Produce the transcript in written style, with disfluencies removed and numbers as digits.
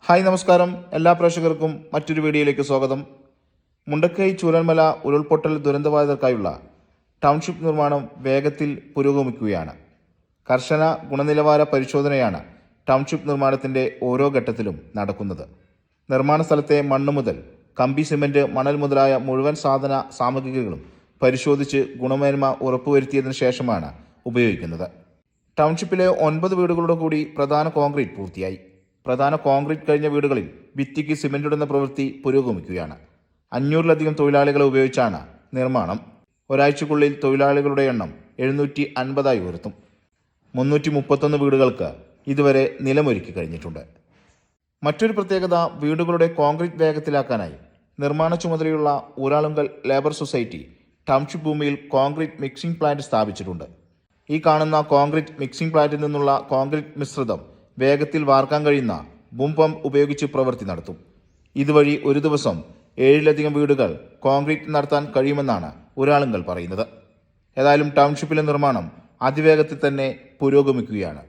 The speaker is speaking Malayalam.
ഹായ് നമസ്കാരം, എല്ലാ പ്രേക്ഷകർക്കും മറ്റൊരു വീഡിയോയിലേക്ക് സ്വാഗതം. മുണ്ടക്കൈ ചൂരൽമല ഉരുൾപൊട്ടൽ ദുരന്തബാധിതർക്കായുള്ള ടൗൺഷിപ്പ് നിർമ്മാണം വേഗത്തിൽ പുരോഗമിക്കുകയാണ്. കർശന ഗുണനിലവാര പരിശോധനയാണ് ടൗൺഷിപ്പ് നിർമ്മാണത്തിൻ്റെ ഓരോ ഘട്ടത്തിലും നടക്കുന്നത്. നിർമ്മാണ സ്ഥലത്തെ മണ്ണ് മുതൽ കമ്പി, സിമൻറ്റ്, മണൽ മുതലായ മുഴുവൻ സാധന സാമഗ്രികളും പരിശോധിച്ച് ഗുണമേന്മ ഉറപ്പുവരുത്തിയതിനു ശേഷമാണ് ഉപയോഗിക്കുന്നത്. ടൗൺഷിപ്പിലെ 9 വീടുകളുടെ കൂടി പ്രധാന കോൺക്രീറ്റ് പൂർത്തിയായി. പ്രധാന കോൺക്രീറ്റ് കഴിഞ്ഞ വീടുകളിൽ ഭിത്തിക്ക് സിമന്റ് ഇടുന്ന പ്രവൃത്തി പുരോഗമിക്കുകയാണ്. 500-ലധികം തൊഴിലാളികളെ ഉപയോഗിച്ചാണ് നിർമ്മാണം. ഒരാഴ്ചക്കുള്ളിൽ തൊഴിലാളികളുടെ എണ്ണം 750 ഉയർത്തും. 331 വീടുകൾക്ക് ഇതുവരെ നിലമൊരുക്കി കഴിഞ്ഞിട്ടുണ്ട്. മറ്റൊരു പ്രത്യേകത, വീടുകളുടെ കോൺക്രീറ്റ് വേഗത്തിലാക്കാനായി നിർമ്മാണ ചുമതലയുള്ള ഊരാളുങ്കൽ ലേബർ സൊസൈറ്റി ടൗൺഷിപ്പ് ഭൂമിയിൽ കോൺക്രീറ്റ് മിക്സിംഗ് പ്ലാന്റ് സ്ഥാപിച്ചിട്ടുണ്ട്. ഈ കാണുന്ന കോൺക്രീറ്റ് മിക്സിംഗ് പ്ലാന്റിൽ നിന്നുള്ള കോൺക്രീറ്റ് മിശ്രിതം വേഗത്തിൽ വാർക്കാൻ കഴിയുന്ന ബൂം പമ്പ് ഉപയോഗിച്ച് പ്രവൃത്തി നടത്തും. ഇതുവഴി ഒരു ദിവസം 7-ലധികം വീടുകൾ കോൺക്രീറ്റ് നടത്താൻ കഴിയുമെന്നാണ് ഊരാളുങ്കൽ പറയുന്നത്. ഏതായാലും ടൗൺഷിപ്പിലെ നിർമ്മാണം അതിവേഗത്തിൽ തന്നെ പുരോഗമിക്കുകയാണ്.